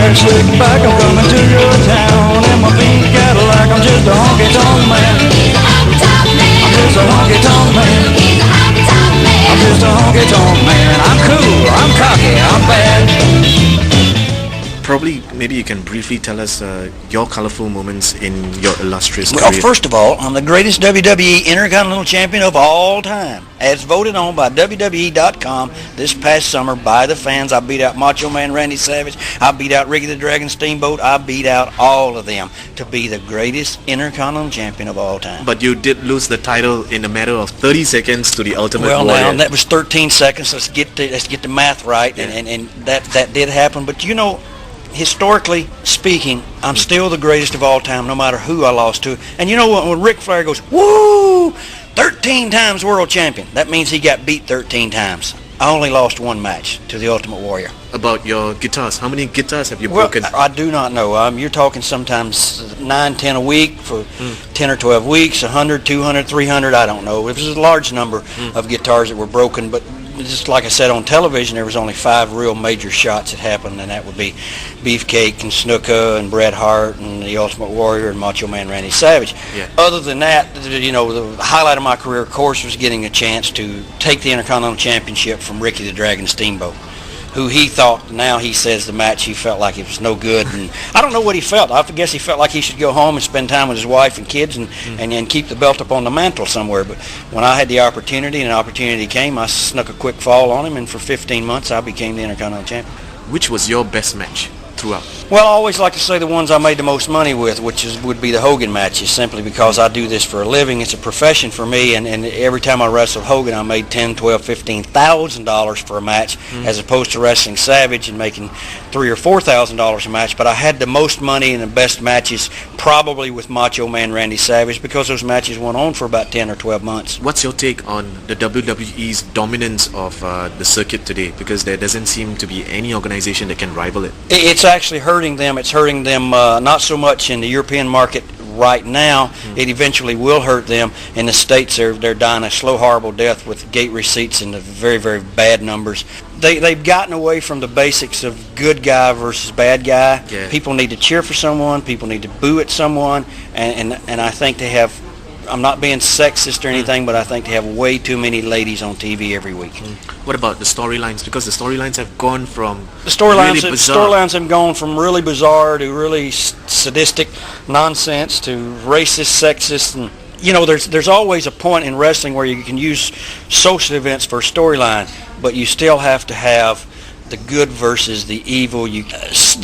hair slicked back, I'm coming to your town. In my pink Cadillac, I'm just a honky tonk man. I'm just a honky tonk man. I'm just a honky tonk man. I'm cool, I'm cocky, I'm bad. Probably, maybe you can briefly tell us your colorful moments in your illustrious Well, career. first of all, I'm the greatest WWE Intercontinental Champion of all time, as voted on by WWE.com this past summer by the fans. I beat out Macho Man Randy Savage. I beat out Ricky the Dragon Steamboat. I beat out all of them to be the greatest Intercontinental Champion of all time. But you did lose the title in a matter of 30 seconds to the Ultimate Well, Warrior. now that was 13 seconds. Let's get the math right, Yeah. and that did happen. But you know, historically speaking, I'm still the greatest of all time, no matter who I lost to. And you know what? When Ric Flair goes, woo, 13 times world champion, that means he got beat 13 times. I only lost one match to the Ultimate Warrior. About your guitars, how many guitars have you broken? I do not know. You're talking sometimes 9, 10 a week for 10 or 12 weeks, 100, 200, 300, I don't know. It was a large number of guitars that were broken, but just like I said on television, there was only 5 real major shots that happened, and that would be Beefcake and Snuka and Bret Hart and the Ultimate Warrior and Macho Man Randy Savage. Yeah. Other than that, you know, the highlight of my career, of course, was getting a chance to take the Intercontinental Championship from Ricky the Dragon Steamboat, who he thought, now he says the match, he felt like it was no good. And I don't know what he felt. I guess he felt like he should go home and spend time with his wife and kids and then keep the belt up on the mantle somewhere. But when I had the opportunity and an opportunity came, I snuck a quick fall on him, and for 15 months I became the Intercontinental Champion. Which was your best match throughout? Well, I always like to say the ones I made the most money with, would be the Hogan matches, simply because I do this for a living. It's a profession for me, and every time I wrestled Hogan, I made $10,000, $12,000, $15,000 for a match, as opposed to wrestling Savage and making $3,000 or $4,000 a match. But I had the most money and the best matches probably with Macho Man Randy Savage, because those matches went on for about 10 or 12 months. What's your take on the WWE's dominance of the circuit today? Because there doesn't seem to be any organization that can rival it. It's actually hurting them. It's hurting them not so much in the European market right now. It eventually will hurt them. In the States, they're dying a slow, horrible death with gate receipts and the very, very bad numbers. They've gotten away from the basics of good guy versus bad guy. Yeah. People need to cheer for someone. People need to boo at someone. And I think they have, I'm not being sexist or anything, but I think they have way too many ladies on TV every week. What about the storylines? Because the storylines have gone from The storylines really bizarre. have gone from really bizarre to really sadistic nonsense to racist, sexist, and you know, there's always a point in wrestling where you can use social events for a storyline, but you still have to have the good versus the evil.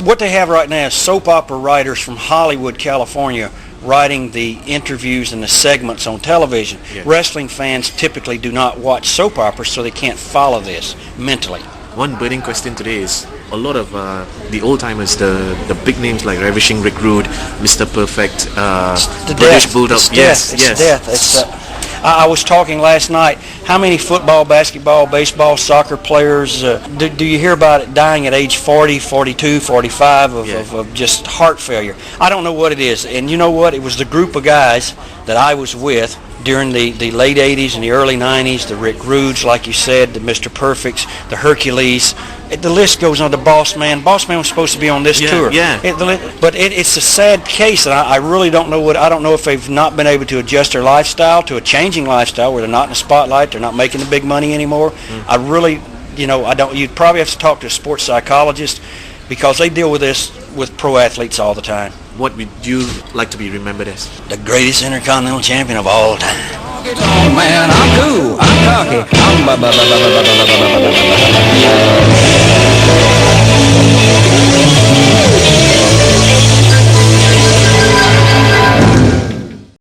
What they have right now is soap opera writers from Hollywood, California, writing the interviews and the segments on television. Yeah. Wrestling fans typically do not watch soap operas, so they can't follow this mentally. One burning question today is a lot of the old-timers, the big names like Ravishing Rick Rude, Mr. Perfect, The British death. Bulldog. It's Yes, death. yes. It's death. It's, I was talking last night, how many football, basketball, baseball, soccer players, do you hear about it dying at age 40, 42, 45 of just heart failure? I don't know what it is. And you know what? It was the group of guys that I was with during the late 80s and the early 90s, the Rick Rudes, like you said, the Mr. Perfects, the Hercules. The list goes on. The Boss Man. Boss Man was supposed to be on this tour. Yeah. But it's a sad case, and I really don't know I don't know if they've not been able to adjust their lifestyle to a changing lifestyle where they're not in the spotlight, they're not making the big money anymore. I really, you'd probably have to talk to a sports psychologist, because they deal with this with pro athletes all the time. What would you like to be remembered as? The greatest Intercontinental Champion of all time. Honky tonk man, I'm cool, I'm cocky, I'm